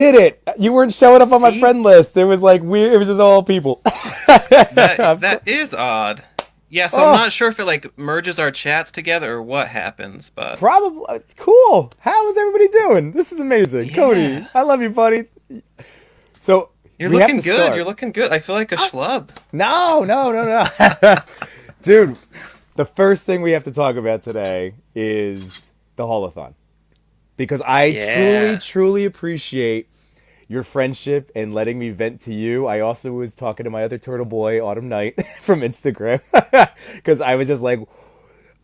Did it? You weren't showing up on my See? friend list. It was like weird. It was just all people. That is odd. Yeah, so I'm Oh, not sure if it like merges our chats together or what happens, but probably cool. How is everybody doing? This is amazing, Cody. yeah. I love you, buddy. So You're we have looking to good. You're start. looking good. I feel like a schlub. No, no, no, no, dude. The first thing we have to talk about today is the Haulathon because I truly, Yeah. truly appreciate your friendship and letting me vent to you. I also was talking to my other turtle boy, Autumn Night, from Instagram, because I was just like,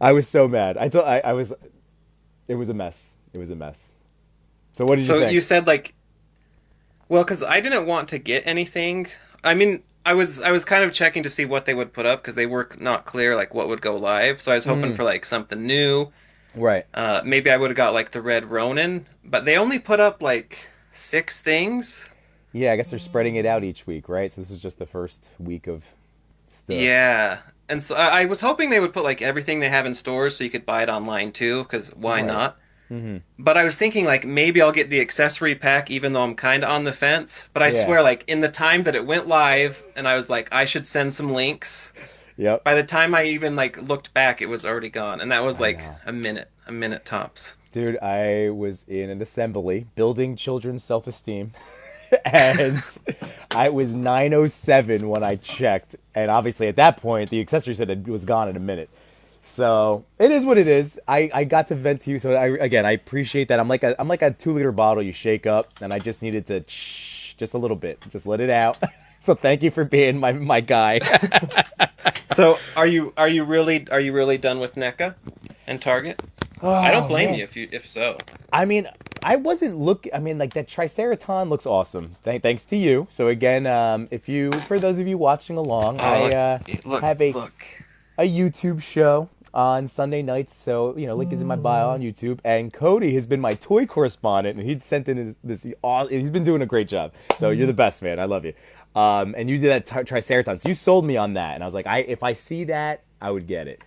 I was so mad. I was, it was a mess. It was a mess. So what did you So you think? said like, well, because I didn't want to get anything. I mean, I was kind of checking to see what they would put up because they were not clear like what would go live. So I was hoping Mm, for like something new. right. Maybe I would have got like the Red Ronin, but they only put up like 6 things. Yeah, I guess they're spreading it out each week, right? So this is just the first week of stuff. Yeah. And so I was hoping they would put like everything they have in stores so you could buy it online too, because why Right. not? Mm-hmm. But I was thinking like maybe I'll get the accessory pack even though I'm kind of on the fence. But I Yeah. swear like in the time that it went live and I was like I should send some links. Yep. By the time I even like looked back it was already gone and that was I like know. a minute tops. Dude, I was in an assembly building children's self-esteem. And I was 9:07 when I checked, and obviously at that point the accessory said it was gone in a minute. So it is what it is. I got to vent to you, so I appreciate that. I'm like a 2 liter bottle you shake up, and I just needed to just a little bit, just let it out. So thank you for being my guy. So are you really done with NECA and Target? I don't Oh blame man, you if so. I mean, I wasn't look. I mean, like that Triceraton looks awesome. Thanks to you. So again, if you, for those of you watching along, I Oh, look, have a look. YouTube show on Sunday nights. So link is in my bio on YouTube. And Cody has been my toy correspondent, and he'd sent in He's been doing a great job. So you're the best, man. I love you. And you did that Triceratops. So you sold me on that, and I was like, if I see that, I would get it.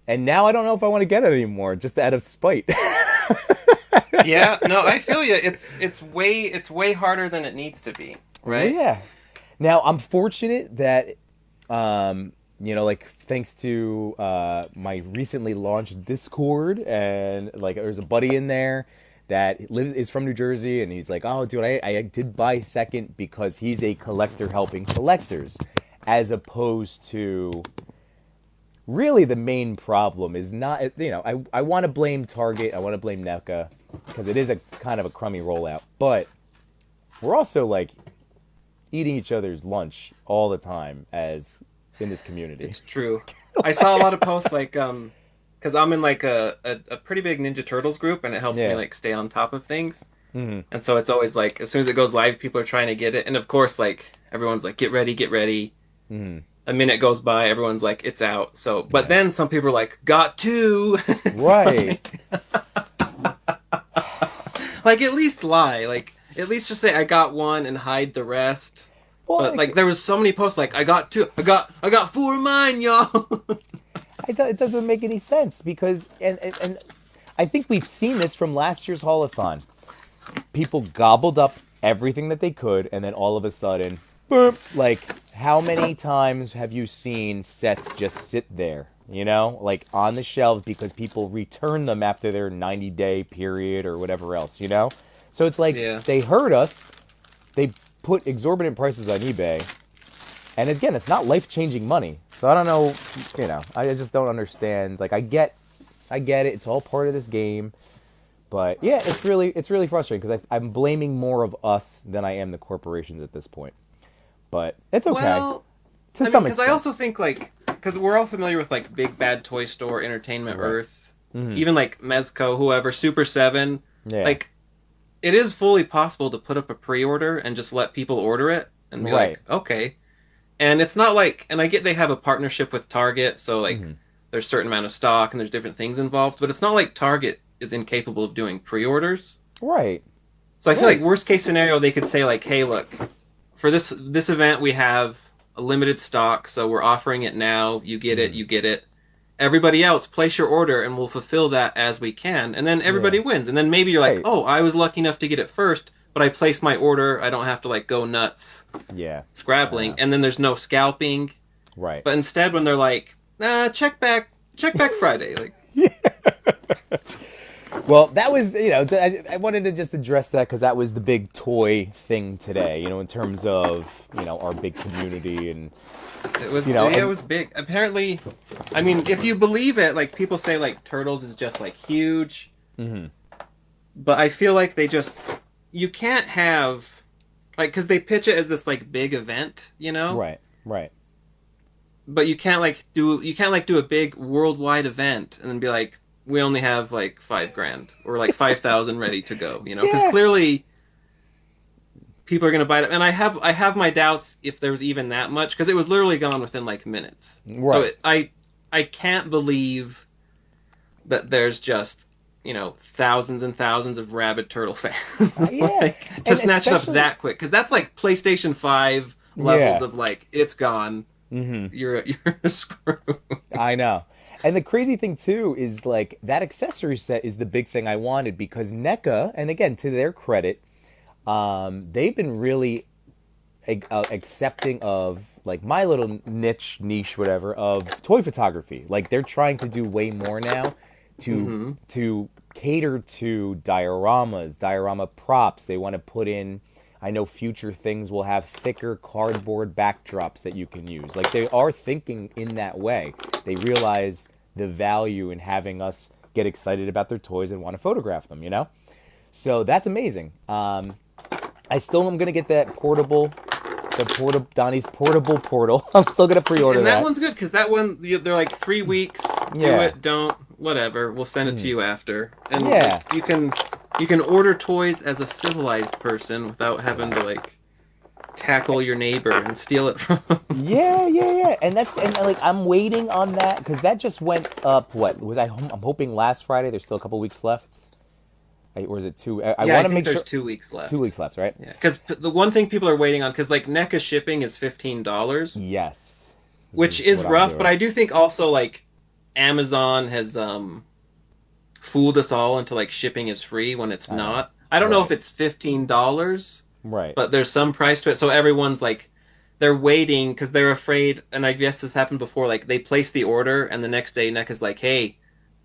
And now I don't know if I want to get it anymore, just out of spite. Yeah, no, I feel you. It's way harder than it needs to be, Well, right? yeah. Now I'm fortunate that, like thanks to my recently launched Discord, and like there's a buddy in there that is from New Jersey, and he's like, "Oh, dude, I did buy second because he's a collector helping collectors, as opposed to." Really, the main problem is not, I want to blame Target, I want to blame NECA, because it is a kind of a crummy rollout, but we're also like eating each other's lunch all the time as in this community. It's true. I saw a lot of posts like because I'm in like a pretty big Ninja Turtles group and it helps me Yeah. like stay on top of things. Hmm. And so it's always like as soon as it goes live, people are trying to get it, and of course like everyone's like get ready, get ready. Hmm. A minute goes by, everyone's like it's out. So, but Yeah. then some people are like got two. It's Right. like at least lie, like at least just say I got one and hide the rest. Well, But like there was so many posts like I got two, I got four of mine, y'all. it doesn't make any sense because, and I think we've seen this from last year's Haulathon. People gobbled up everything that they could, and then all of a sudden, boom! Like, how many times have you seen sets just sit there, like on the shelves because people return them after their 90-day period or whatever else, So it's like Yeah. they heard us, they put exorbitant prices on eBay, and again, it's not life-changing money. So I don't know, I just don't understand. Like, I get it. It's all part of this game. But yeah, it's really frustrating because I'm blaming more of us than I am the corporations at this point. But it's okay Well, to I mean, some because I extent. also think like because we're all familiar with like Big Bad Toy Store, Entertainment Right. Earth, Hmm. even like Mezco, whoever, Super Seven. Yeah. Like, it is fully possible to put up a pre-order and just let people order it and be Right. like, okay. And it's not like, and I get they have a partnership with Target, so like Hmm. there's a certain amount of stock and there's different things involved, but it's not like Target is incapable of doing pre-orders. Right. So I feel like Right. worst case scenario, they could say like, hey, look, for this event we have a limited stock, so we're offering it now. You get it, Hmm. you get it. everybody else, place your order and we'll fulfill that as we can. And then Yeah. everybody wins. And then maybe you're like, Right. oh, I was lucky enough to get it first, but I placed my order. I don't have to like go nuts Yeah. scrabbling. And then there's no scalping. Right. But instead, when they're like, check back Friday. Like, Well, that was, I wanted to just address that because that was the big toy thing today, in terms of, our big community and, it was big. Apparently, I mean, if you believe it, like people say, like Turtles is just like huge. But I feel like you can't have, like, because they pitch it as this like big event, right, right. But you can't like do a big worldwide event and then be like, we only have like $5,000 or like 5,000 ready to go, because Yeah. clearly people are going to buy it. And I have my doubts if there was even that much because it was literally gone within like minutes. So Right. I can't believe that there's just thousands and thousands of rabid turtle fans Yeah. like to And snatch it up especially, that quick because that's like PlayStation 5 levels yeah. of like it's gone. You're screwed. I know. And the crazy thing too is like that accessory set is the big thing I wanted because NECA, and again to their credit, they've been really accepting of like my little niche, whatever, of toy photography. Like they're trying to do way more now to cater to diorama props. They want to put in. I know future things will have thicker cardboard backdrops that you can use. Like they are thinking in that way. They realize the value in having us get excited about their toys and want to photograph them. So that's amazing. I still am gonna get that Donnie's portable portal. I'm still gonna See, pre-order and that that. one's good because that one they're like 3 weeks. Do Yeah, it, don't, whatever. We'll send it to you after, and yeah, you can order toys as a civilized person without having to like tackle your neighbor and steal it from. yeah. And like I'm waiting on that because that just went up. What was I'm hoping last Friday. There's still a couple weeks left. Or is it two? I Yeah, I want to think make there's sure 2 weeks two left. weeks left, right? Yeah, because the one thing people are waiting on, because like NECA shipping is $15, Yes. This which is is what I'm rough. But doing. I do think also like Amazon has fooled us all into like shipping is free when it's not. I don't know if Right. it's $15, Right. but there's some price to it. So everyone's like, they're waiting because they're afraid. And I guess this happened before. Like they place the order, and the next day NECA's like, "Hey,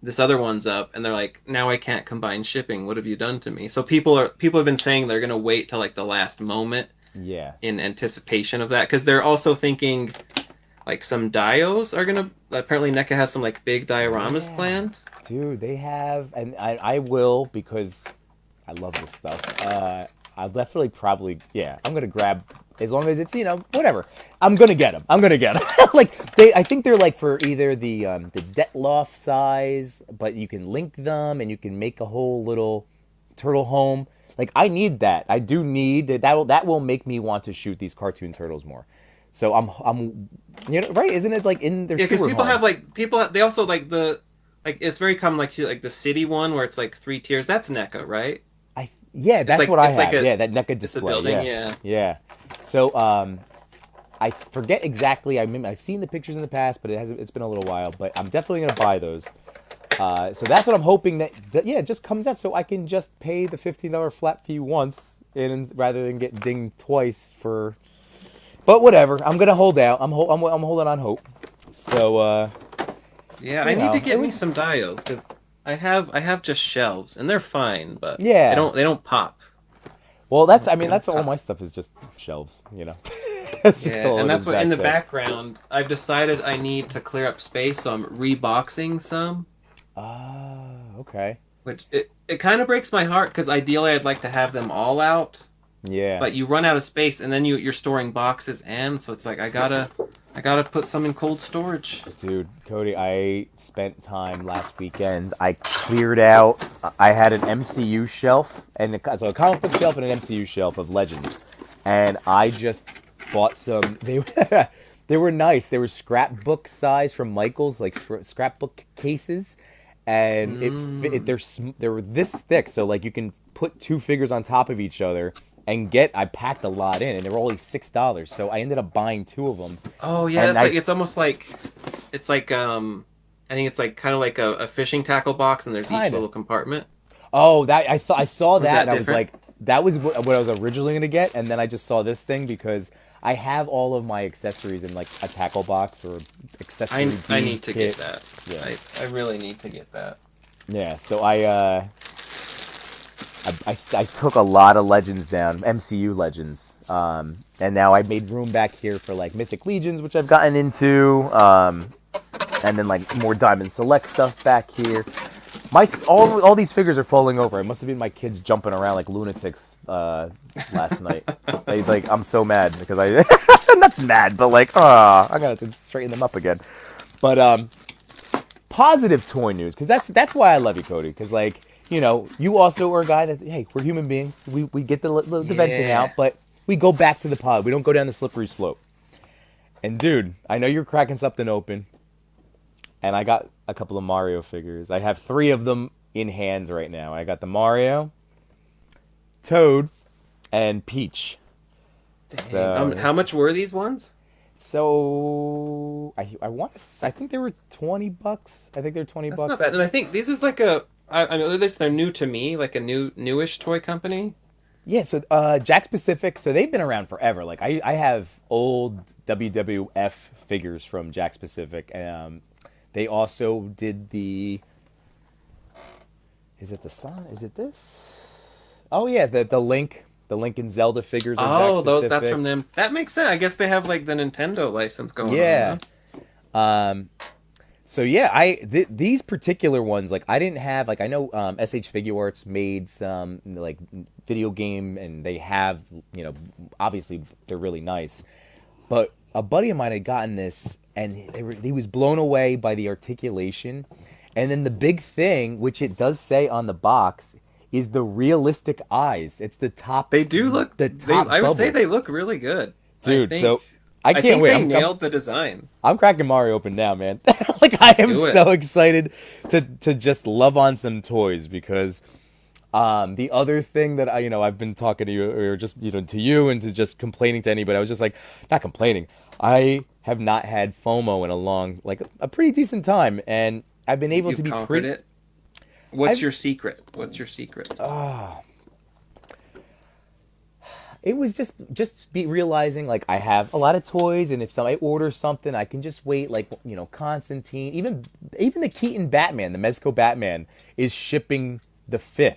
this other one's up," and they're like, "Now I can't combine shipping. What have you done to me?" So people have been saying they're gonna wait till like the last moment Yeah. in anticipation of that because they're also thinking like some dios are gonna. Apparently, NECA has some like big dioramas Yeah. planned. Dude, they have, and I will because I love this stuff. I'll definitely probably, yeah, I'm gonna grab as long as it's whatever. I'm gonna get them. I'm gonna get them. Like I think they're like for either the Detloff size, but you can link them and you can make a whole little turtle home. Like I need that. I do need that. That will make me want to shoot these cartoon turtles more. So I'm right? Isn't it like in their Yeah, because sewer people home? have like they also like it's very common like the city one where it's like 3 tiers. That's NECA, right? Yeah, that's what I It's like have. a Yeah, that NECA it's a display. building. Yeah, Yeah. yeah. So I forget exactly. I mean, I've seen the pictures in the past, but it's been a little while. But I'm definitely gonna buy those. So that's what I'm hoping that yeah, it just comes out so I can just pay the $15 flat fee once, and rather than get dinged twice for. But whatever, I'm gonna hold out. I'm holding on hope. So Yeah, I need to it get me was some dials because I have just shelves and they're fine, but yeah. they don't pop. Well, I They mean, don't that's all pop. my stuff is just shelves. It's just Yeah, all and it is that's what in back the there. background I've decided I need to clear up space, so I'm reboxing some, Ah, okay. which it kind of breaks my heart because ideally I'd like to have them all out, Yeah. but you run out of space and then you're storing boxes and so it's like I gotta put some in cold storage. Dude, Cody, I spent time last weekend. I cleared out. I had an MCU shelf, so a comic book shelf and an MCU shelf of Legends, and I just bought some. They were nice. They were scrapbook size from Michaels, like scrapbook cases, and Mm. they were this thick, so like you can put two figures on top of each other and get. I packed a lot in, and they were only $6, so I ended up buying two of them, Oh yeah, and I it's almost like it's like I think it's like kind of like a fishing tackle box, and there's each Kind of. little compartment. Oh, that I saw Or is that, that and I was different? like, that was what I was originally gonna get, and then I just saw this thing because I have all of my accessories in like a tackle box or accessory I bead need to get kit. that. Yeah, I really need to get that. yeah. So I took a lot of legends down, MCU legends, and now I made room back here for like Mythic Legions, which I've gotten into, and then like more Diamond Select stuff back here. All these figures are falling over. It must have been my kids jumping around like lunatics last night. Like I'm so mad because I I'm not mad, but like I gotta have to straighten them up again. But positive toy news, because that's why I love you, Cody. Because like you also are a guy that, hey, we're human beings. We get the venting Yeah. out, but we go back to the pod. We don't go down the slippery slope. And dude, I know you're cracking something open, and I got a couple of Mario figures. I have three of them in hands right now. I got the Mario, Toad, and Peach. Dang. So How much were these ones? I think they were $20. I think they're twenty That's not bucks. bad. And I think this is like I mean, at least they're new to me, like a newish toy company. Yeah, so Jakks Pacific, so they've been around forever. Like I have old WWF figures from Jakks Pacific. They also did the. Is it the Sun? Is it this? Oh yeah, the Link and Zelda figures are Jakks Oh, those that's from Pacific. them. That makes sense. I guess they have like the Nintendo license going on, Yeah. huh? So yeah, these particular ones, like I didn't have, like I know SH Figure Arts made some like video game, and they have, obviously they're really nice. But a buddy of mine had gotten this, and he was blown away by the articulation, and then the big thing, which it does say on the box, is the realistic eyes. It's They do look the they top I would say bubble, they look really good. I dude. think So I I can't think wait. they I'm nailed the design. I'm cracking Mario open now, man. Like I Let's am do it. so excited to just love on some toys, because the other thing that I've been talking to you, or just to you, and to just complaining to anybody, I was just like, not complaining. I have not had FOMO in a long, like a pretty decent time, and I've been able to You've be conquered pretty. it. What's I've your secret? What's your secret? It was just be realizing, like, I have a lot of toys, and if somebody orders something, I can just wait. Like, Constantine, even the Keaton Batman, the Mezco Batman, is shipping the 5th.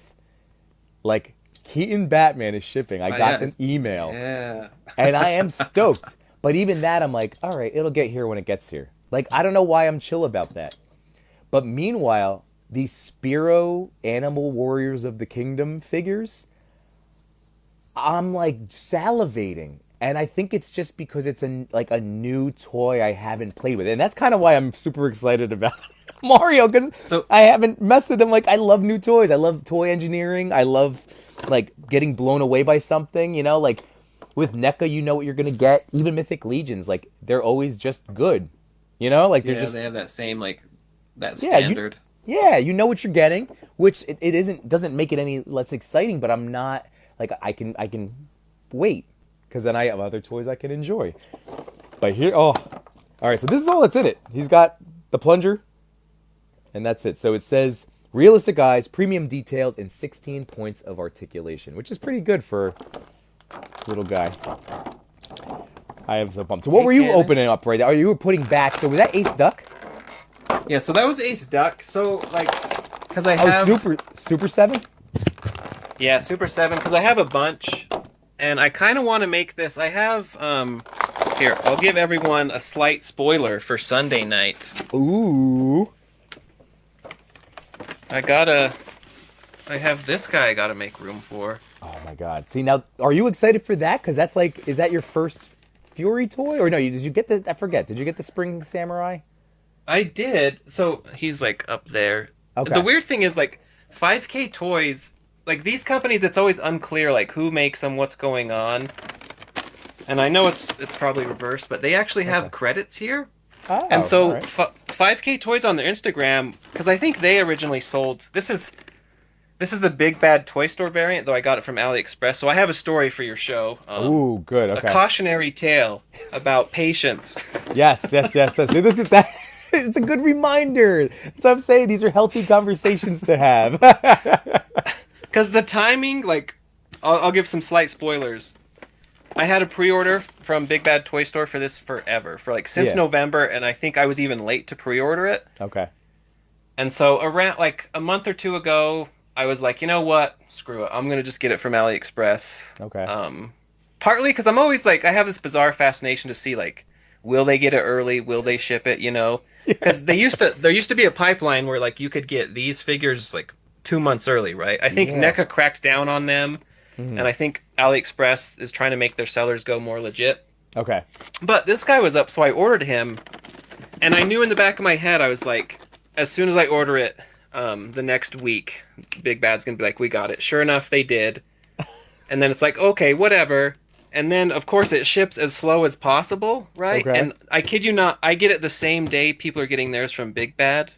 Like, Keaton Batman is shipping. I Oh got yeah, an email, yeah. and I am stoked. But even that, I'm like, all right, it'll get here when it gets here. Like, I don't know why I'm chill about that. But meanwhile, these Spiro Animal Warriors of the Kingdom figures, I'm like salivating. And I think it's just because it's a new toy I haven't played with. And that's kind of why I'm super excited about Mario, because So I haven't messed with them. Like, I love new toys. I love toy engineering. I love like getting blown away by something, like with NECA, you know what you're going to get. Even Mythic Legions, like they're always just good. Like they're yeah, just, they have that same like that yeah, you standard. yeah, you know what you're getting, which it doesn't make it any less exciting, but I'm not like I can wait, because then I have other toys I can enjoy. But here, oh, all right, so this is all that's in it. He's got the plunger, and that's it. So it says realistic eyes, premium details, and 16 points of articulation, which is pretty good for a little guy. I am so pumped. So what Hey were you opening Canish. up right there? Oh, you were putting back. So was that Ace Duck? Yeah, so that was Ace Duck. So like, because I Oh, have Super 7? yeah Super Seven because I have a bunch, and I kind of want to make this. I have here. I'll give everyone a slight spoiler for Sunday night. Ooh. I gotta. I have this guy I gotta make room for. Oh my God! See, now, are you excited for that? Because that's like, is that your first Fury toy, or no? Did you get the? I forget. Did you get the Spring Samurai? I did. So he's like up there. The Okay. weird thing is like 5K toys, like these companies, it's always unclear like who makes them, what's going on. And I know it's probably reversed, but they actually have Okay. credits here. Oh, And all so right. 5K toys on their Instagram, because I think they originally sold. This is the big bad toy store variant, though I got it from AliExpress. So I have a story for your show. Ooh, good. A Okay. cautionary tale about patience. Yes, yes, yes, yes. See, this is that. It's a good reminder. That's what I'm saying. These are healthy conversations to have. Because the timing, like, I'll give some slight spoilers. I had a pre-order from Big Bad Toy Store for this forever, for like since Yeah. November, and I think I was even late to pre-order it. Okay. And so around like a month or two ago, I was like, you know what? Screw it. I'm gonna just get it from AliExpress. Okay. Partly because I'm always like, I have this bizarre fascination to see like, will they get it early? Will they ship it? You know, because there used to be a pipeline where like you could get these figures like 2 months early, right? I think Yeah. NECA cracked down on them, and I think AliExpress is trying to make their sellers go more legit. Okay. But this guy was up, so I ordered him, and I knew in the back of my head, I was like, as soon as I order it, the next week, Big Bad's gonna be like, we got it. Sure enough, they did. And then it's like, okay, whatever. And then, of course, it ships as slow as possible, right? Okay. And I kid you not, I get it the same day people are getting theirs from Big Bad.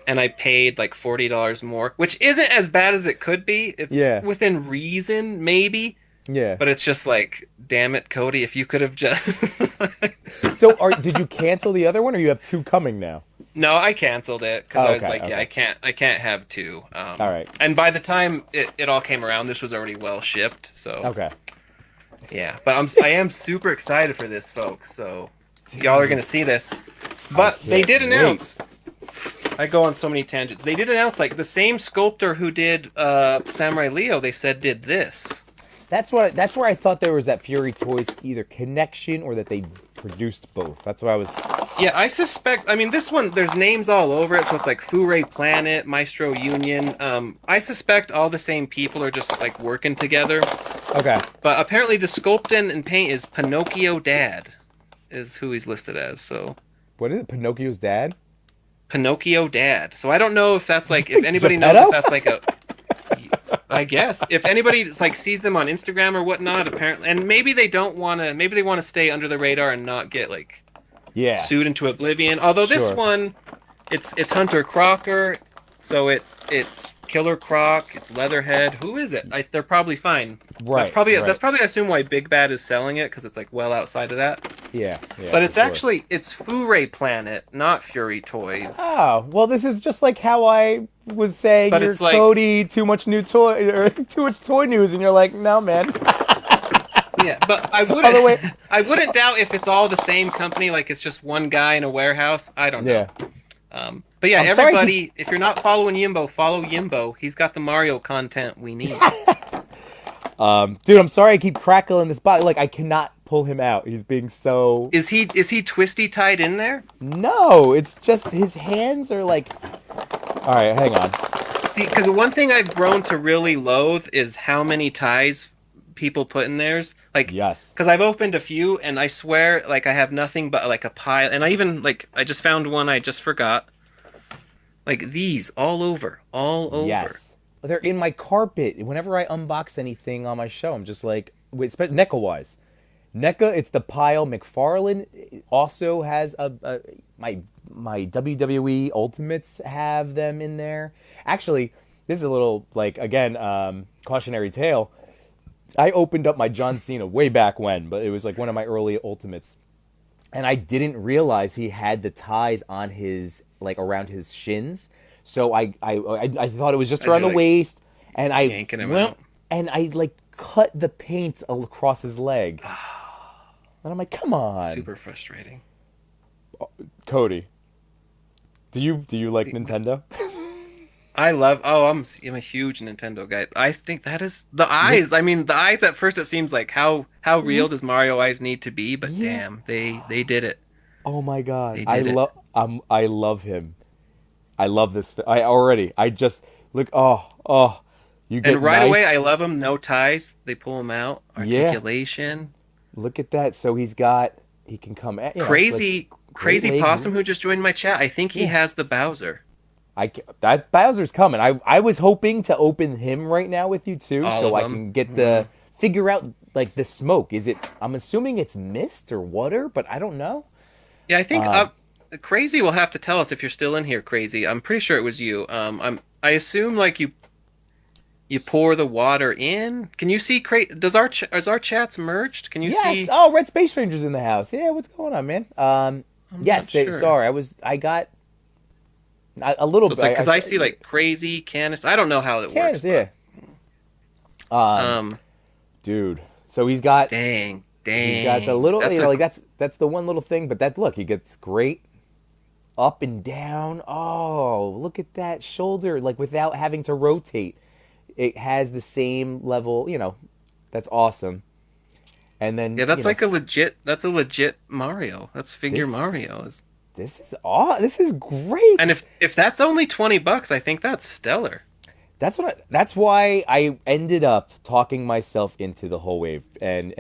And I paid like $40 more, which isn't as bad as it could be. It's within reason, maybe. Yeah. But it's just like, damn it, Cody, if you could have just... So, did you cancel the other one, or you have two coming now? No, I canceled it because I was like, okay. yeah, I can't have two. All right. And by the time it all came around, this was already well shipped. So Okay. yeah, but I am super excited for this, folks. So y'all are gonna see this. But they did announce. I go on so many tangents. They did announce like the same sculptor who did Samurai Leo. They said did this. That's where I thought there was that Fury Toys either connection or that they produced both. That's what I was. Yeah, I suspect. I mean, this one there's names all over it, so it's like Furay Planet, Maestro Union. I suspect all the same people are just like working together. Okay. But apparently, the sculpt and paint is Pinocchio Dad, is who he's listed as. So What is it? Pinocchio's dad? Pinocchio Dad. So I don't know if that's like if anybody knows Geppetto? if that's like a. I guess if anybody like sees them on Instagram or whatnot, apparently, and maybe they don't want to. Maybe they want to stay under the radar and not get like Yeah. sued into oblivion. Although this Sure. one, it's Hunter Crocker, so it's Killer Croc, it's Leatherhead. Who is it? They're probably fine. Right, That's probably right. I assume why Big Bad is selling it because it's like well outside of that. Yeah. But it's for sure. actually it's Furay Planet, not Fury Toys. Oh, well, this is just like how I was saying But you're it's like- Cody, too much new toy, or too much toy news, and you're like, no, man. Yeah, but I Other way- wouldn't. I wouldn't doubt if it's all the same company. Like it's just one guy in a warehouse. I don't know. Yeah. But yeah, I'm sorry everybody, if you're not following Yimbo, follow Yimbo. He's got the Mario content we need. Dude, I'm sorry I keep crackling this body. Like, I cannot pull him out. He's being so... Is he twisty tied in there? No, it's just his hands are like... All right, hang on. See, because one thing I've grown to really loathe is how many ties people put in theirs. Like, Yes. because I've opened a few, and I swear, like, I have nothing but like a pile. And I even like, I just found one I just forgot. Like these all over. Yes. They're in my carpet. Whenever I unbox anything on my show, I'm just like... Wait, NECA-wise. NECA, it's the pile. McFarlane also has my WWE Ultimates have them in there. Actually, this is a little, like, again, cautionary tale. I opened up my John Cena way back when, but it was like one of my early Ultimates. And I didn't realize he had the ties on his, like, around his shins. So I thought it was just around the like, waist. And I yanking him out. And I, like, cut the paint across his leg. And I'm like, come on. Super frustrating. Cody, do you like Nintendo? I love. Oh, I'm a huge Nintendo guy. I think that is the eyes. I mean, the eyes. At first, it seems like how real does Mario eyes need to be? But damn, they did it. Oh my god, They I did it. love him. I love this. I just look. Oh, you get And right nice- away, I love them. No ties. They pull them out. Yeah. Articulation. Look at that. So he can come at Crazy leg Possum who just joined my chat. I think he has the Bowser. That Bowser's coming. I was hoping to open him right now with you too, All so of I them. can get figure out like the smoke. Is it? I'm assuming it's mist or water, but I don't know. Yeah, I think Crazy will have to tell us if you're still in here. Crazy, I'm pretty sure it was you. I assume like you pour the water in. Can you see? Is our chats merged? Can you Yes. see? Oh, Red Space Ranger's in the house. Yeah, what's going on, man? I'm not Yes, sure. sorry, I got a little So it's bit. like because I see like crazy canis. I don't know how it works, Cans, but yeah. Um, um, dude. So he's got the dang, little, that's a like that's the one little thing, but that look, he gets great up and down. Oh, look at that shoulder, like without having to rotate. It has the same level, that's awesome. And then, yeah, that's like a legit. That's a legit Mario. That's figure this is Mario. this is And great. if that's only $20, I think that's stellar. That's why I ended up talking myself into the whole wave. And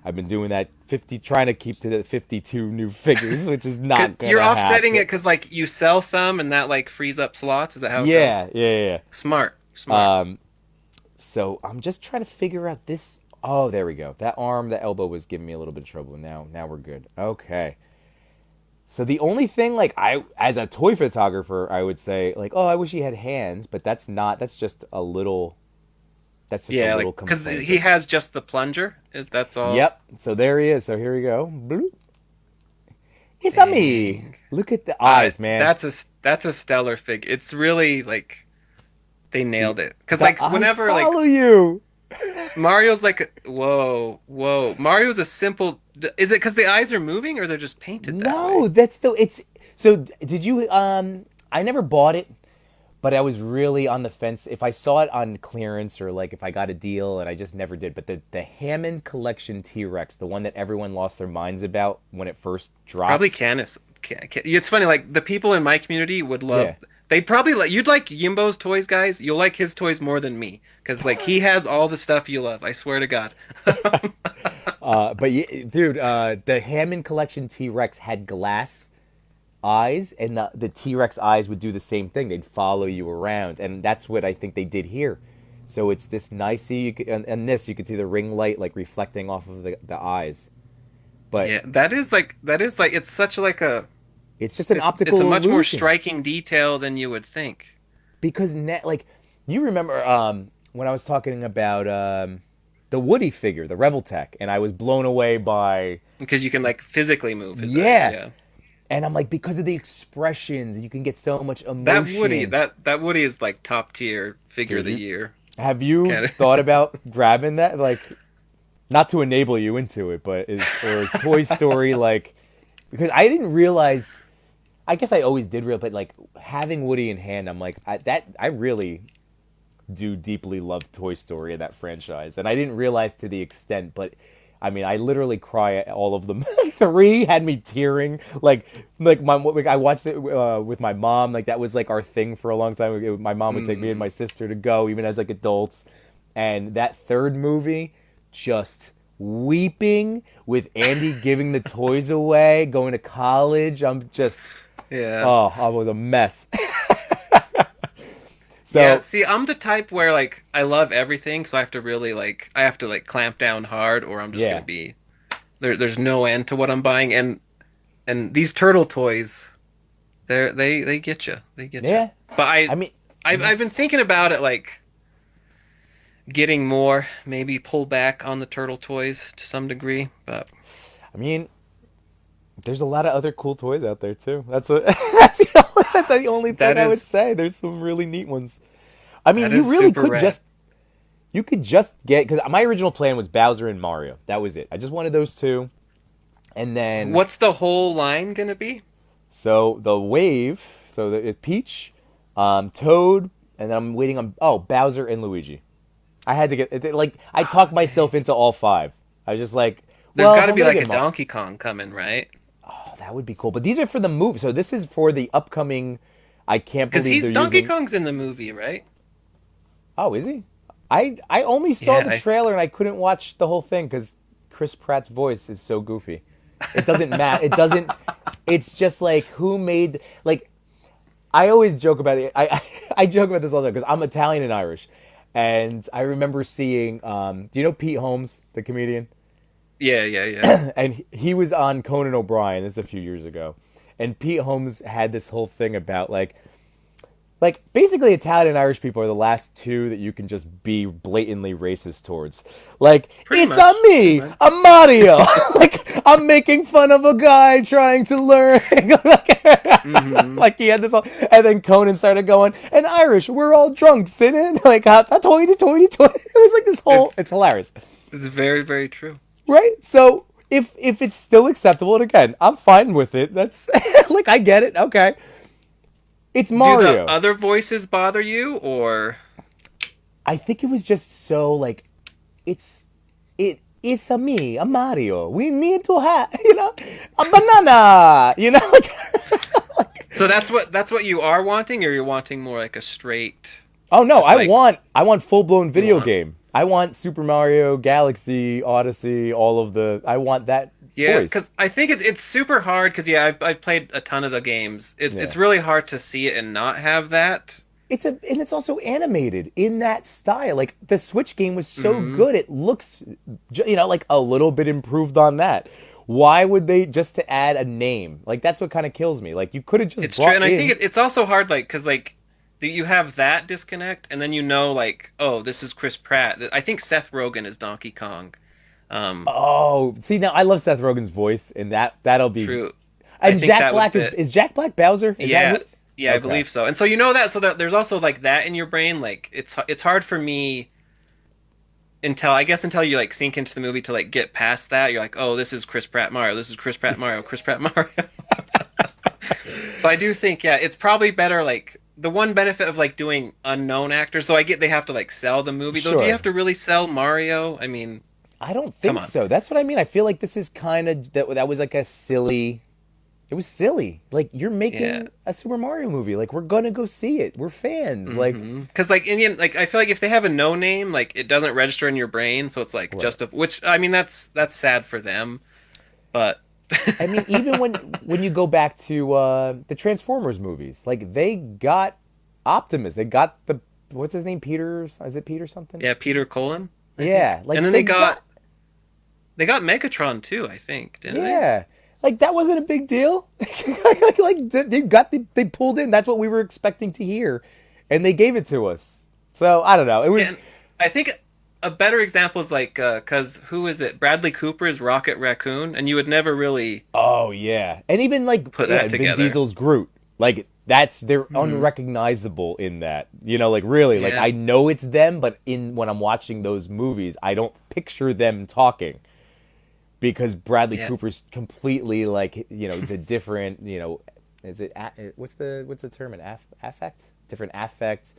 I've been doing that 50, trying to keep to the 52 new figures, which is Because not you're gonna offsetting it happen. because like you sell some and that like frees up slots. Is that how it goes? Yeah, yeah, Smart, smart. yeah. So I'm just trying to figure out this. Oh, there we go. That arm, that elbow was giving me a little bit of trouble. Now we're good. Okay. So the only thing, like, as a toy photographer, I would say, like, oh, I wish he had hands, but that's not. That's just a Yeah, little like because complaint. he But has just the plunger. Is that's all? yep. So there he is. So here we go. Bloop. It's a me. Dang. Look at the eyes, man. That's a stellar figure. It's really like they The nailed it. Because the like eyes whenever like follow you. Mario's like whoa whoa Mario's a simple. Is it because the eyes are moving or they're just painted that No, way? that's the it's. So did you? I never bought it, but I was really on the fence. If I saw it on clearance or like if I got a deal, and I just never did. But the Hammond Collection T Rex, the one that everyone lost their minds about when it first Probably dropped. Canis. It's funny. Like the people in my community would love. Yeah. They'd probably like you'd like Yimbo's toys, guys. You'll like his toys more than me because like he has all the stuff you love. I swear to God. But yeah, dude, the Hammond Collection T Rex had glass eyes, and the T Rex eyes would do the same thing. They'd follow you around, and that's what I think they did here. So it's this nice. See, and this you could see the ring light like reflecting off of the eyes, but Yeah, that is like it's such like a it's just an it's a optical much more illusion striking detail than you would think because like you remember when I was talking about the Woody figure, the Reveltech, and I was blown away by because you can like physically move his eyes. yeah. Yeah, And I'm like, because of the expressions, you can get so much that Woody emotion. that Woody is like top tier figure of Dude, the year. have you Kind thought about grabbing that? Like, not to enable you into it, but is Toy Story like? Because I didn't realize. I guess I always did realize, but like having Woody in hand, I'm like I really do deeply love Toy Story and that franchise, and I didn't realize to the extent, but. I mean, I literally cry at all of them. Three had me tearing. I watched it with my mom. Like that was like our thing for a long time. My mom would take me and mm, my sister to go, even as like adults. And that third movie, just weeping with Andy giving the toys away, going to college. yeah. Oh, I was a mess. Yeah, So see, I'm the type where like I love everything, so I have to like clamp down hard or I'm just gonna yeah, be there's no end to what I'm buying and these turtle toys they get you. They get you. yeah. But I mean, I've been yes. thinking about it like getting more, maybe pull back on the turtle toys to some degree, but I mean, there's a lot of other cool toys out there too. That's the only thing that I would is say. There's some really neat ones. I mean, that you is really super could rad. just get because my original plan was Bowser and Mario. That was it. I just wanted those two, and then What's the whole line gonna be? so the wave, so the Peach, Toad, and then I'm waiting on Bowser and Luigi. I had to get like I talked Oh, myself dang. into all five. I was just like, There's well, got if to I'm be gonna like get a Mario. Donkey Kong coming, right? Oh, that would be cool. But these are for the movie. So this is for the upcoming. I can't Because believe he's they're Donkey using. Kong's in the movie, right? Oh, is he? I only saw Yeah, the trailer and I couldn't watch the whole thing because Chris Pratt's voice is so goofy. It doesn't matter. It doesn't. It's just like who made like. I always joke about it. I joke about this all the time because I'm Italian and Irish, and I remember seeing. Do you know Pete Holmes, the comedian? yeah, yeah, yeah. And he was on Conan O'Brien. This is a few years ago, and Pete Holmes had this whole thing about like Like, basically, Italian and Irish people are the last two that you can just be blatantly racist towards. Like, Pretty it's a much, pretty me, much. a Mario. Like, I'm making fun of a guy trying to learn. Hmm. Like, he had this all. And then Conan started going, and Irish, we're all drunk, sitting. Like, toity, toity, toity. It was like this whole. It's It's hilarious. it's very, very true. Right? So, if it's still acceptable, and again, I'm fine with it. That's. Like, I get it. Okay. It's Do the Mario. other voices bother you, or I think it was just so like it's it's a me, a Mario. We need to have a banana. so that's what you are wanting, or you're wanting more like a straight, Oh no, just like I want full blown you video want? game. I want Super Mario Galaxy, Odyssey, all of the. I want that Yeah, voice. because I think it's super hard. Because yeah, I've played a ton of the games. It's Yeah. really hard to see it and not have that. And it's also animated in that style. Like the Switch game was so Hmm. good, it looks, like a little bit improved on that. Why would they just to add a name? Like that's what kind of kills me. Like you could have just It's true, brought and I think in. it's also hard, like because like you have that disconnect, and then like oh, this is Chris Pratt. I think Seth Rogen is Donkey Kong. Um, Oh, see now I love Seth Rogen's voice, and that'll be. True. I And think Jack that would Black fit. is Jack Black Bowser? Is that Yeah, who? yeah, I Okay, believe so. And so you know that, so that there's also like that in your brain. Like it's hard for me until you like sink into the movie to like get past that. You're like, oh, this is Chris Pratt Mario. This is Chris Pratt Mario. Chris Pratt Mario. So I do think yeah, it's probably better like. The one benefit of like doing unknown actors, though I get they have to like sell the movie. Though, do you sure. have to really sell Mario? I mean, I don't come think on. so. That's what I mean. I feel like this is kind of that was like a silly. It was silly. Like you're Yeah. making a Super Mario movie. Like we're gonna go see it. We're fans. Like Mm-hmm. Because like in the end, like I feel like if they have a no name, like it doesn't register in your brain, so it's like right. just a which I mean that's sad for them, but I mean, even when you go back to the Transformers movies, like they got Optimus. They got the what's his name? Peter? Is it Peter something? yeah, Peter Cullen, I Yeah, think, and like then they got they got Megatron too, I think, didn't they? yeah, like that wasn't a big deal. Like they pulled in. That's what we were expecting to hear, and they gave it to us. So I don't know. It Yeah, was and I think a better example is like because who is it? Bradley Cooper is Rocket Raccoon, and you would never really oh yeah, and even like put yeah, that Vin together. Diesel's Groot. Like they're Hmm. unrecognizable in that. Like really, like Yeah, I know it's them, but in when I'm watching those movies, I don't picture them talking because Bradley yeah, Cooper's completely like it's a different is it what's the term an affect different affect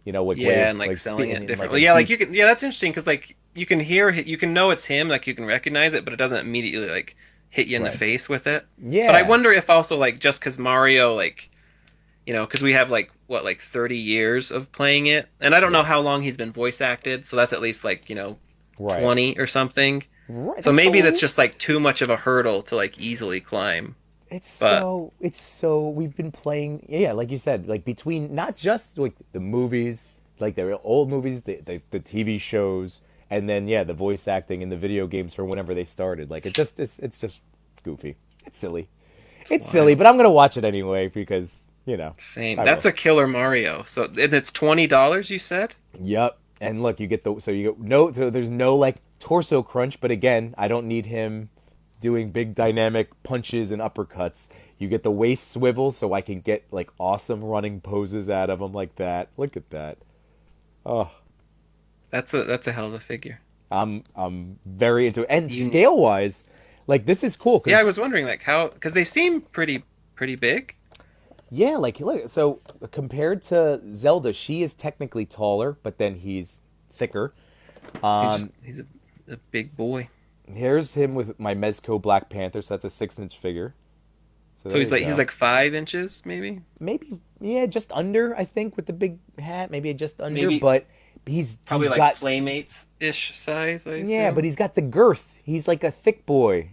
like way yeah, of and like like selling speaking it in like differently. a Yeah, like deep you can. Yeah, that's interesting because like you can hear, you can know it's him, like you can recognize it, but it doesn't immediately like hit you in the right face with it. But I yeah wonder if also like just because Mario like because we have like what like 30 years of playing it, and I don't know how yes long he's been voice acted, so that's at least like right 20 or something. right So that's maybe that's still just like too much of a hurdle to like easily climb. But it's so we've been playing yeah like you said like between not just like the movies like the old movies the TV shows and then yeah the voice acting in the video games from whenever they started like it's just goofy it's it's silly wild. but I'm gonna watch it anyway because Same. I That's will a killer Mario. So and it's $20, you said? yep and look you get the so you get no so there's no like torso crunch but again I don't need him doing big dynamic punches and uppercuts. You get the waist swivel so I can get like awesome running poses out of him like that. Look at that. Oh, That's a hell of a figure. I'm very into it. And You scale wise, like this is cool Yeah, I because was wondering like how because they seem pretty big. yeah, like look so compared to Zelda, she is technically taller, but then he's thicker. He's a big boy. Here's him with my Mezco Black Panther, so that's a 6 inch figure. So So there you he's go. like 5 inches maybe. Maybe yeah, just under I think with the big hat, maybe just under, Maybe but probably he's like got Playmates ish size, I yeah, but assume. he's got the girth. He's like a thick boy.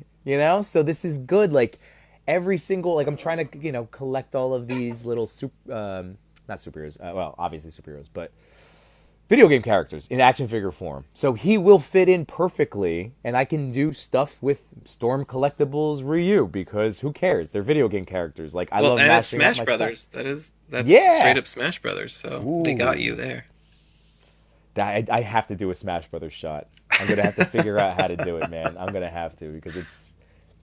So this is good. Like every single like I'm trying to collect all of these little not superheroes. Well, obviously superheroes, but video game characters in action figure form. So he will fit in perfectly, and I can do stuff with Storm Collectibles Ryu because who cares? They're video game characters. Like I Well, love and it's mashing up Smash my Brothers. stuff. That's straight Yeah. up Smash Brothers. So they got you Ooh. there. I have to do a Smash Brothers shot. I'm gonna have to figure out how to do it, man. I'm gonna have to because it's.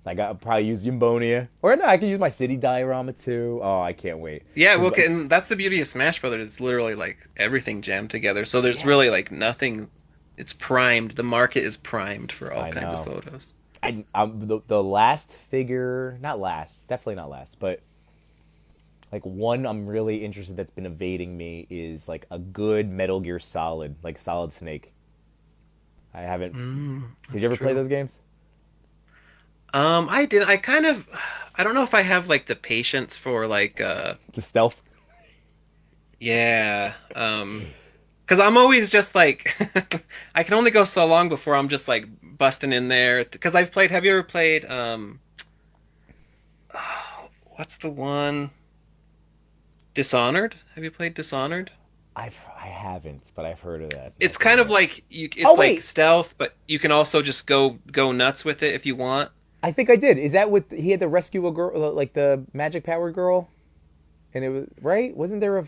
I'll probably use Umbonia, or no, I can use my city diorama too. Oh, I can't wait. Yeah, 'Cause well, and that's the beauty of Smash Brothers. It's literally like everything jammed together. So there's yeah, really like nothing. It's primed. The market is primed for all I kinds of know. photos. I'm the last figure, not last, definitely not last, but like one I'm really interested that's been evading me is like a good Metal Gear Solid, like Solid Snake. I haven't. Did you ever play True. those games? I did. I kind of. I don't know if I have like the patience for like. The stealth. Yeah. Because I'm always just like, I can only go so long before I'm just like busting in there. Because I've played. Have you ever played? What's the one? Dishonored. Have you played Dishonored? I haven't, but I've heard of that. It's I've heard kind of of that. like you. Oh It's like wait, stealth, but you can also just go nuts with it if you want. I think I did. Is that what he had to rescue a girl, like the magic powered girl? And it was right. Wasn't there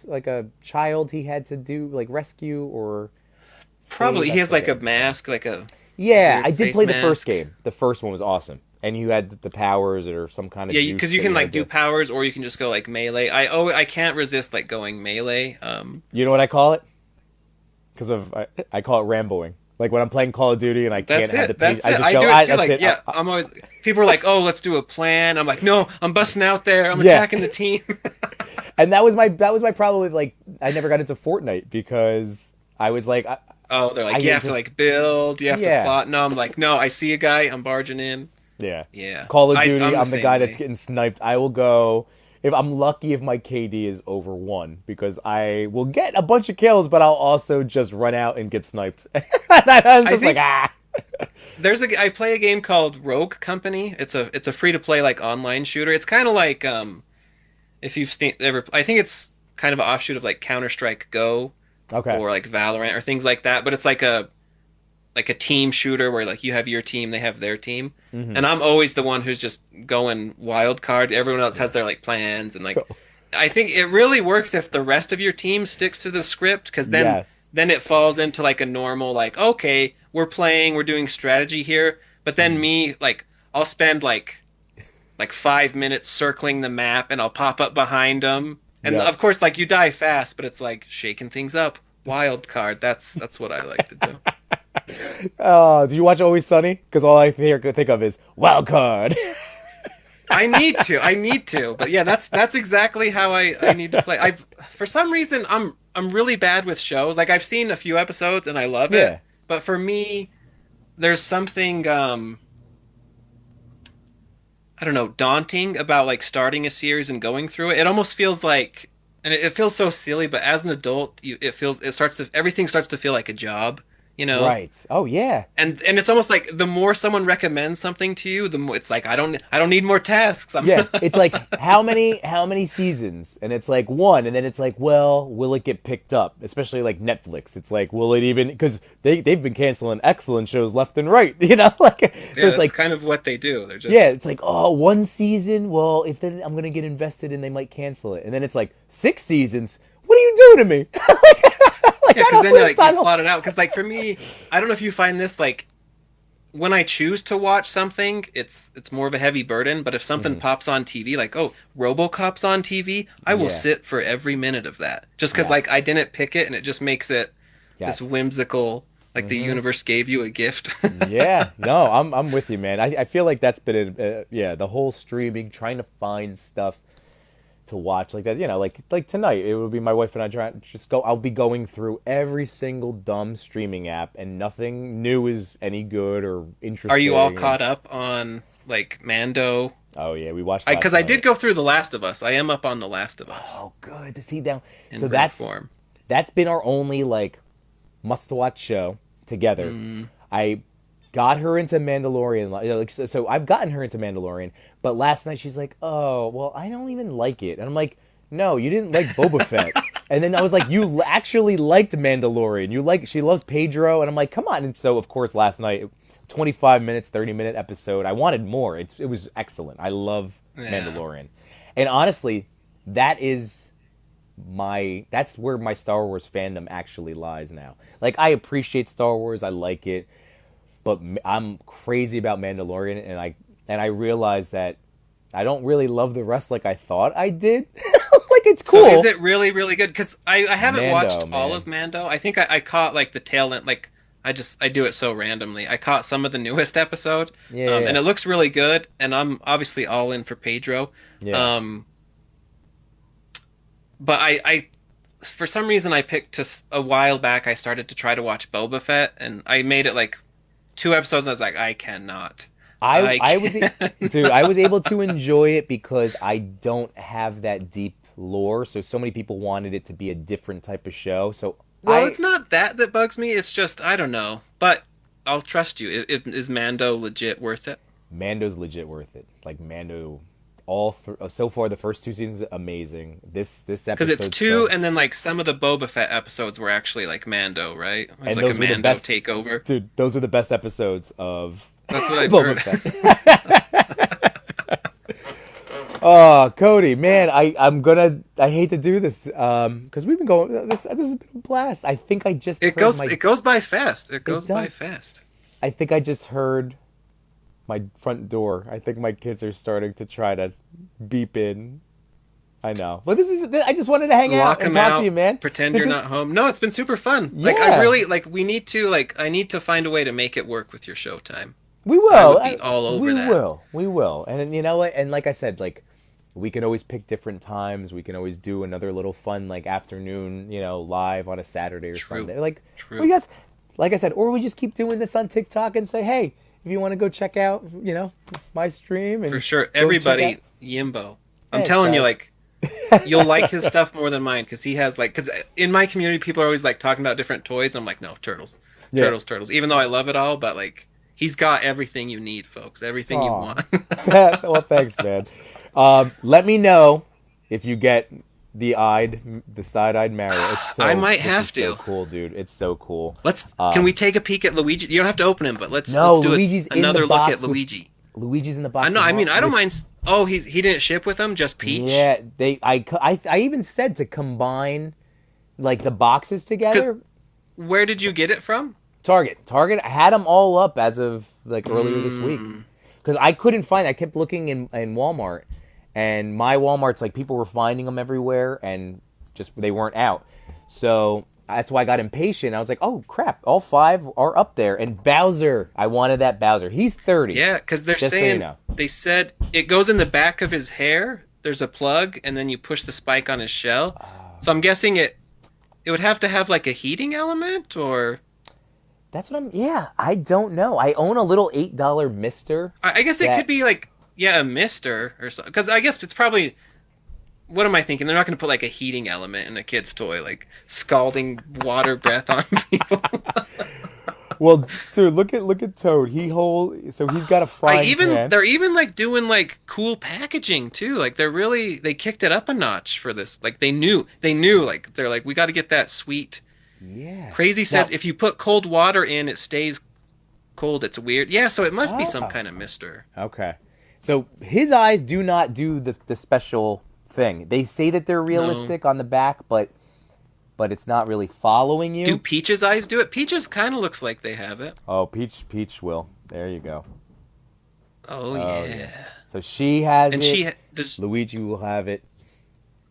like a child he had to do like rescue or Probably save? I he has like a forget. mask, like a Yeah, I weird did face play the first mask. game. The first one was awesome, and you had the powers or some kind of Yeah, juice because you that can you like had do to. powers, or you can just go like melee. I can't resist like going melee. You know what I call it? Because of I call it ramboing. Like when I'm playing Call of Duty and I can't That's have the it. page, That's I it. just I go. do it too. That's Like, it. yeah, I'm always. People are like, "Oh, let's do a plan." I'm like, "No, I'm busting out there. I'm Yeah, attacking the team." and that was my problem with like I never got into Fortnite because I was like Oh, they're I like, "You can have to just like build. You have to yeah. plot." No, I'm like, "No, I see a guy. I'm barging in." Yeah. Yeah, Call of Duty, I'm the I'm the same guy that's way. getting sniped. I will go if I'm lucky if my KD is over 1 because I will get a bunch of kills, but I'll also just run out and get sniped. I'm I just like think ah. I play a game called Rogue Company. It's a free to play like online shooter. It's kind of like if you've ever I think it's kind of an offshoot of like Counter Strike Go Okay. or like Valorant or things like that. But it's like a team shooter where like you have your team, they have their team, Hmm. and I'm always the one who's just going wild card. Everyone else has their like plans and like I think it really works if the rest of your team sticks to the script because Yes. then it falls into like a normal like okay we're doing strategy here, but then Mm. me like I'll spend like 5 minutes circling the map and I'll pop up behind them. And Yep. of course, like you die fast, but it's like shaking things up. Wild card. That's what I like to do. Do you watch Always Sunny? Because all I think of is wild card. I need to. But yeah, that's exactly how I need to play. I for some reason I'm really bad with shows. Like I've seen a few episodes and I love it, Yeah. but for me, there's something I don't know daunting about like starting a series and going through it. It almost feels like, and it feels so silly, but as an adult, it starts to everything starts to feel like a job. You know, Right. Oh yeah. and it's almost like the more someone recommends something to you, the more it's like I don't need more tasks. I'm Yeah, it's like how many seasons, and it's like one, and then it's like, well, will it get picked up? Especially like Netflix, it's like, will it even? Because they've been canceling excellent shows left and right, like so yeah, it's that's like kind of what they do. They're yeah, just it's like oh, one season. Well, if then I'm gonna get invested, and they might cancel it, and then it's like 6 seasons. What are you doing to me? Like yeah, I because don't then waste you time. plot it out. Because like for me, I don't know if you find this like when I choose to watch something, it's more of a heavy burden. But if something Mhm. pops on TV, like oh, RoboCop's on TV, I will Yeah. sit for every minute of that. Just because like Yes. I didn't pick it, and it just makes it this Yes. whimsical, like the Hmm. universe gave you a gift. Yeah, no, I'm with you, man. I feel like that's been yeah, the whole streaming, trying to find stuff to watch like that. Like tonight, it will be my wife and I trying just go. I'll be going through every single dumb streaming app, and nothing new is any good or Are you all interesting. And caught up on like Mando? oh yeah, we watched Because last I did night. go through The Last of Us. I am up on The Last of Us Oh, good to see them. in So print that's form. that's been our only like must-watch show together. Mm. I got her into Mandalorian. Like, so I've gotten her into Mandalorian, but last night she's like, "Oh, well, I don't even like it," and I'm like, "No, you didn't like Boba Fett." And then I was like, you actually liked Mandalorian. She loves Pedro. And I'm like, come on. And so, of course, last night, 25 minutes, 30-minute episode. I wanted more. It was excellent. I love Mandalorian. And honestly, that's where my Star Wars fandom actually lies now. Like, I appreciate Star Wars. I like it. But I'm crazy about Mandalorian. And I realized that I don't really love the rest like I thought I did. Like, it's cool. So is it really, really good? Because I haven't watched all man. of Mando. I think I caught like the tail end. Like I do it so randomly. I caught some of the newest episode, Yeah. and it looks really good. And I'm obviously all in for Pedro. Yeah. But I for some reason I picked a while back. I started to try to watch Boba Fett, and I made it like 2 episodes, and I was like, I cannot. I was dude, I was able to enjoy it because I don't have that deep lore. So many people wanted it to be a different type of show. So Well, it's not that bugs me. It's just I don't know. But I'll trust you. Is Mando legit worth it? Mando's legit worth it. Like Mando, so far the first 2 seasons amazing. This episode Because it's two, and then like some of the Boba Fett episodes were actually like Mando, right? It was and like those a were the Mando best takeover. Dude, those were the best episodes of That's what I've Boba heard. Fett. Oh, Cody, man, I hate to do this because we've been going. This has been a blast. I think I just It goes by fast. It goes by does. fast. I think I just heard my front door. I think my kids are starting to try to beep in. I know. But I just wanted to hang out Lock and them talk out. to you, man. Pretend This you're is- not home. No, it's been super fun. Like Yeah. I really like. We need to like. I need to find a way to make it work with your Showtime. We will. I would be all over we that. will. We will. And you know what? And like I said, like we can always pick different times. We can always do another little fun like afternoon, live on a Saturday or True. Sunday. Like True. we just, like I said, or we just keep doing this on TikTok and say, hey, if you want to go check out, my stream and For sure. go Everybody, check Yimbo. I'm Thanks, telling you, guys. like, you'll like his stuff more than mine because he has, like, because in my community, people are always, like, talking about different toys. And I'm like, no, turtles. Yeah. Turtles. Even though I love it all, but, like, he's got everything you need, folks. Everything you Aw. want. Well, thanks, man. Let me know if you get the side-eyed Mario. It's I might this have is so to. cool, dude. It's so cool. Can we take a peek at Luigi? You don't have to open him, but let's No, do Luigi's in another the look box at Luigi. Luigi's in the box. I know. I mean, I don't with- mind. Oh, he didn't ship with them, just Peach. Yeah, I even said to combine like the boxes together. Where did you get it from? Target had them all up as of like earlier this week because I couldn't find. I kept looking in Walmart, and my Walmart's like people were finding them everywhere, and just they weren't out. So that's why I got impatient. I was like, oh crap, all 5 are up there. And Bowser, I wanted that Bowser. He's 30. Yeah, because they're Just so saying you know. they said it goes in the back of his hair. There's a plug, and then you push the spike on his shell. So I'm guessing it would have to have like a heating element, or That's what I'm. Yeah, I don't know. I own a little $8 Mister. I guess it That- could be like a mister or something. Because I guess it's probably. What am I thinking? They're not going to put like a heating element in a kid's toy, like scalding water breath on people. Well, dude, look at Toad. So he's got a frying pan. They're even like doing like cool packaging too. Like they kicked it up a notch for this. Like they knew like they're like we got to get that sweet. Yeah. Crazy says Now- if you put cold water in, it stays cold. It's weird. Yeah, so it must be some Oh. kind of mister. Okay. So his eyes do not do the special thing. They say that they're realistic on the back, but it's not really following you. Do Peach's eyes do it? Peach's kind of looks like they have it. Oh, Peach will. There you go. Oh yeah. So she has And it. does. Luigi will have it.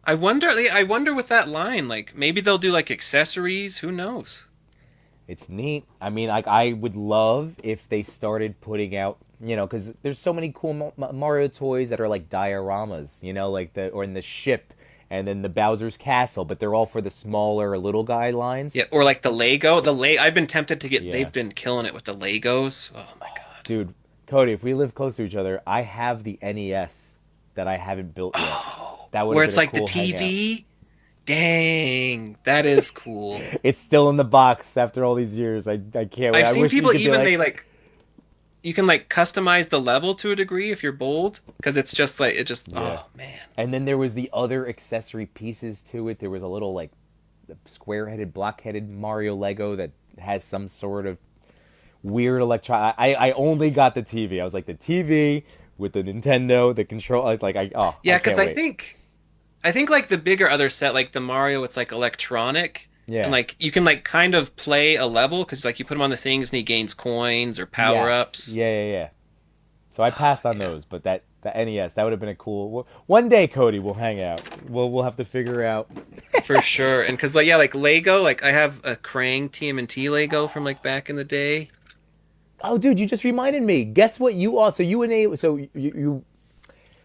I wonder with that line. Like maybe they'll do like accessories. Who knows? It's neat. I mean, like I would love if they started putting out, because there's so many cool Mario toys that are like dioramas, like or in the ship, and then the Bowser's Castle, but they're all for the smaller little guy lines. Yeah, or like the Lego. I've been tempted to get. Yeah. They've been killing it with the Legos. Oh my god. Dude, Cody, if we live close to each other, I have the NES that I haven't built yet. That would Where have it's been a like the cool TV. hangout. Dang, that is cool. It's still in the box after all these years. I can't wait. I've I seen wish we people could be even you can like customize the level to a degree if you're bold because Yeah. oh man. And then there was the other accessory pieces to it. There was a little like square-headed, block-headed Mario Lego that has some sort of weird electronic. I only got the TV. I was like the TV with the Nintendo, the control. I Yeah, because can't I wait. think I think like the bigger other set, like the Mario, it's like electronic, and Yeah. like you can like kind of play a level because like you put him on the things and he gains coins or power Yes. ups. Yeah, yeah, yeah. So I passed on Yeah, those, but that the NES that would have been a cool. One day, Cody, we'll hang out. We'll have to figure out. for sure. And because like yeah, like Lego, like I have a Krang TMNT Lego from like back in the day. Oh, dude, you just reminded me. Guess what? You also you and A. So you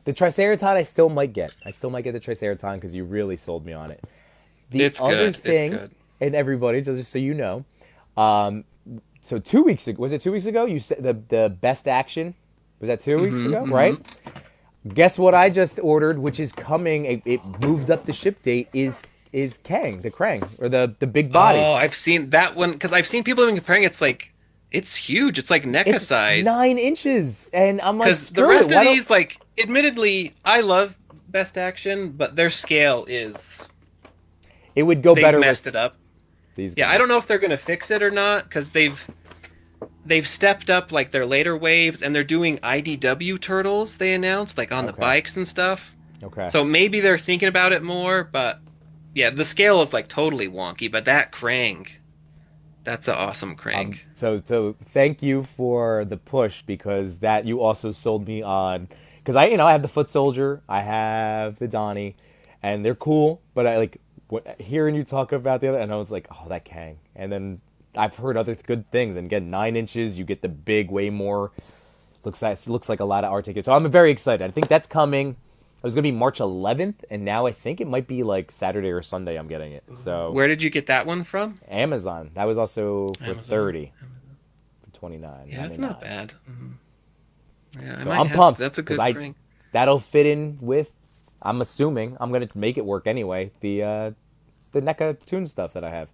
the Triceraton. I still might get. I still might get the Triceraton because you really sold me on it. The It's other good. It's thing, good. and everybody, just so you know, um, so 2 weeks ago, was it 2 weeks ago? You said the best action. Was that 2 weeks Mm-hmm. ago? Mm-hmm. Right. Guess what I just ordered, which is coming. It moved up the ship date. Is Kang the Krang or the big body? Oh, I've seen that one because I've seen people even comparing. It's like it's huge. It's like NECA It's size. 9 inches, and I'm like, Because the screw it. rest of Why don't these, like, admittedly, I love Best Action, but their scale is it would go they've better with messed it up. these Yeah, I guys? don't know if they're gonna fix it or not because they've stepped up like their later waves and they're doing IDW turtles. They announced like on the Okay. bikes and stuff. Okay. So maybe they're thinking about it more, but yeah, the scale is like totally wonky. But that Krang, that's an awesome Krang. So thank you for the push because that you also sold me on because I have the Foot Soldier, I have the Donnie, and they're cool. But I like hearing you talk about the other, and I was like, oh, that Kang. And then I've heard other good things. And again, 9 inches, you get the big, way more. Looks like a lot of art tickets. So I'm very excited. I think that's coming. It was gonna be March 11th, and now I think it might be like Saturday or Sunday. I'm getting it. So Where did you get that one from? Amazon. That was also for Amazon. 30, for 29. Yeah, that's not bad. Yeah, I So might I'm have. pumped That's a because good I Krang. that'll fit in with. I'm assuming I'm gonna make it work anyway. The NECA tune stuff that I have.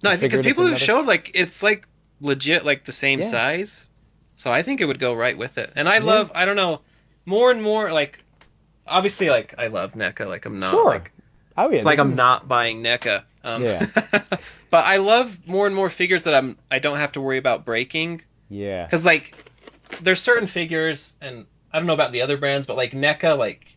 No, I Just think because figuring it's people have another. showed like it's like legit like the same Yeah. size, so I think it would go right with it. And I Yeah. love, I don't know, more and more like obviously like I love NECA. Like I'm not Sure. like Oh yeah. it's like This I'm is. not buying NECA. Yeah. But I love more and more figures that I don't have to worry about breaking Yeah. because like there's certain figures and I don't know about the other brands, but like NECA like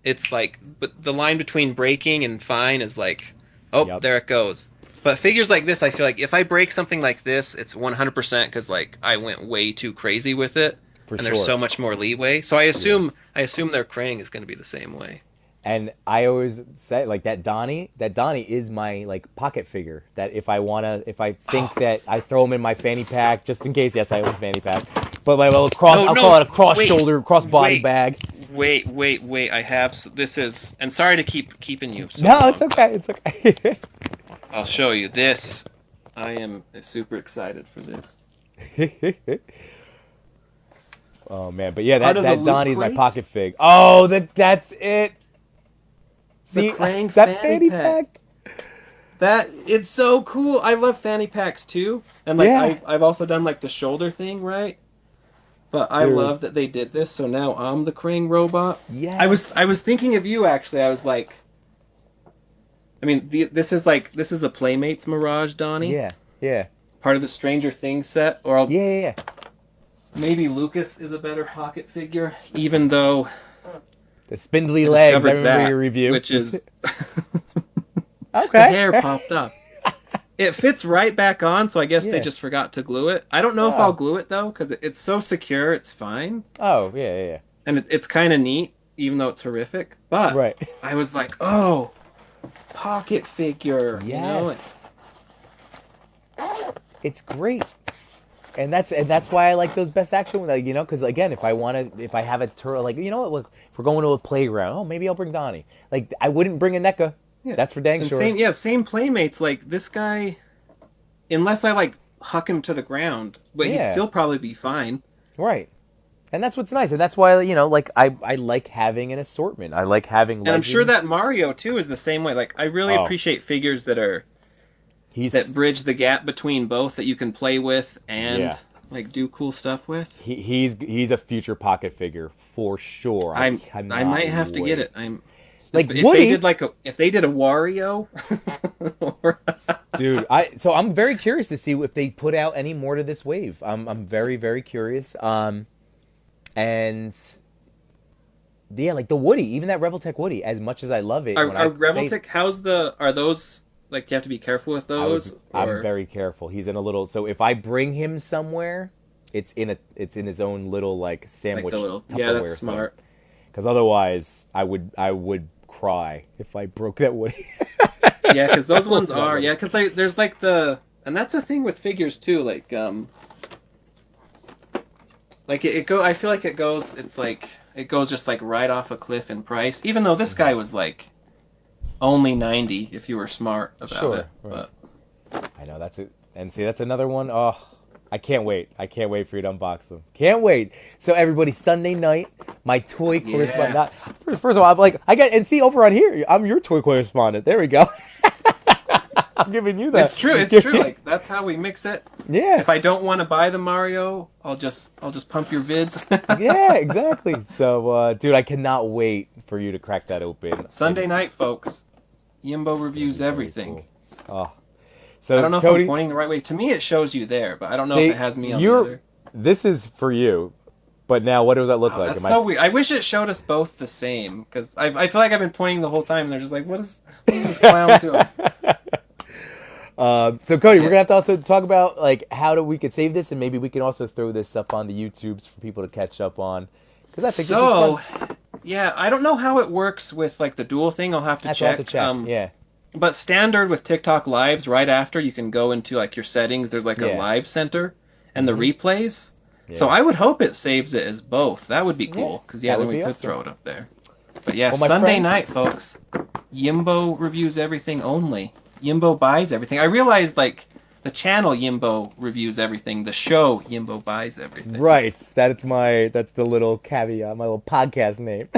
it's like but the line between breaking and fine is like oh Yep. there it goes. But figures like this, I feel like if I break something like this, it's 100% because like I went way too crazy with it, For and there's sure. so much more leeway. So Yeah. I assume their Krang is going to be the same way. And I always say like that Donnie is my like pocket figure. That if I think that I throw him in my fanny pack just in case. Yes, I own a fanny pack, but my little cross. No, I'll no, call it a cross wait, shoulder, cross body wait, bag. wait. I have this is and sorry to keep keeping you so No, long. it's okay. It's okay. I'll show you this. I am super excited for this. Oh man, but yeah, Out of the that loot Donnie's my crate? pocket fig. Oh, that's it. The See Krang that fanny fanny pack. pack. That it's so cool. I love fanny packs too, and like Yeah. I've also done like the shoulder thing, right? But I Dude. love that they did this. So now I'm the Krang robot. Yes. I was thinking of you actually. I was like, I mean, this is the Playmates Mirage Donnie, Yeah. Yeah. part of the Stranger Things set, or Yeah. Yeah. Yeah. maybe Lucas is a better pocket figure, even though The spindly I legs. I discovered remember that, your review. which is okay. the hair popped up. It fits right back on, so I guess Yeah. they just forgot to glue it. I don't know if Oh. I'll glue it though, because it's so secure. It's fine, Oh yeah. Yeah. Yeah. and it's kind of neat, even though it's horrific. But Right. I was like, oh, pocket figure. You know? Yes. It's great. And that's why I like those best action, like, because again, if I have a turtle, like, what, look, if we're going to a playground, oh, maybe I'll bring Donnie. Like, I wouldn't bring a NECA. Yeah. That's for dang And sure. same playmates. Like this guy, unless I like huck him to the ground, but he'd Yeah. still probably be fine. Right. And that's what's nice, and that's why like I like having an assortment. I like having And I'm sure legends. that Mario too is the same way. Like I really Oh, appreciate figures that he's bridge the gap between both that you can play with and Yeah. like do cool stuff with. he's a future pocket figure for sure. I I cannot might have to get wait. it. I'm Like if Woody, they did if they did a Wario, dude. So I'm very curious to see if they put out any more to this wave. I'm very very curious. And yeah, like the Woody, even that Reveltech Woody. As much as I love it, are Reveltech? Are those like? Do you have to be careful with those? I'm very careful. He's in a little. So if I bring him somewhere, it's in his own little like sandwich Tupperware yeah, that's smart. Because otherwise, I would cry if I broke that Woody. Yeah, because those ones are because there's like and that's the thing with figures too. Like I feel like it goes. It's like it goes just like right off a cliff in price. Even though this guy was like only 90 if you were smart about it. Right. But I know that's it. And see, that's another one. Oh, I can't wait. I can't wait for you to unbox them. Can't wait. So everybody, Sunday night, my toy correspondent. First of all, I got and see over on here. I'm your toy correspondent. There we go. I'm giving you that. It's true. It's true. Like that's how we mix it. Yeah. If I don't want to buy the Mario, I'll just pump your vids. Yeah, exactly. So, dude, I cannot wait for you to crack that open. Sunday night, folks. Yimbo reviews everything. Cool. Oh. So, I don't know Cody, if I'm pointing the right way. To me, it shows you there, but I don't know if it has me on the other. This is for you, but now what does that look like? That's so weird. I wish it showed us both the same, because I feel like I've been pointing the whole time, and they're just like, what is this clown doing? So Cody, we're gonna have to also talk about like we could save this, and maybe we can also throw this up on the YouTubes for people to catch up on. Because I think this is fun. Yeah, I don't know how it works with like the dual thing. I'll have to check. Yeah. But standard with TikTok lives, right after you can go into like your settings. There's like a live center and the replays. Yeah. So I would hope it saves it as both. That would be cool because then we could throw it up there. But yeah, Sunday night, folks. Yimbo reviews everything only. Yimbo buys everything. I realized like the channel Yimbo reviews everything. The show Yimbo buys everything. Right. That's the little caveat, my little podcast name.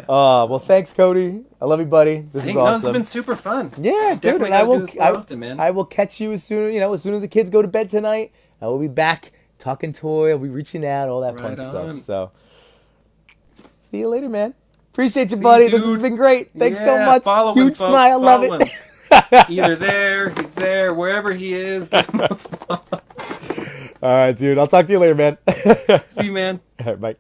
Well, thanks, Cody. I love you, buddy. This is awesome. This has been super fun. Yeah, dude. And I will catch you as soon as the kids go to bed tonight. I will be back talking toy. I'll be reaching out, all that fun stuff. So, see you later, man. Appreciate you, buddy. This has been great. Thanks so much. Huge smile. Love it. Either there, he's there, wherever he is. All right, dude. I'll talk to you later, man. See you, man. All right, bye.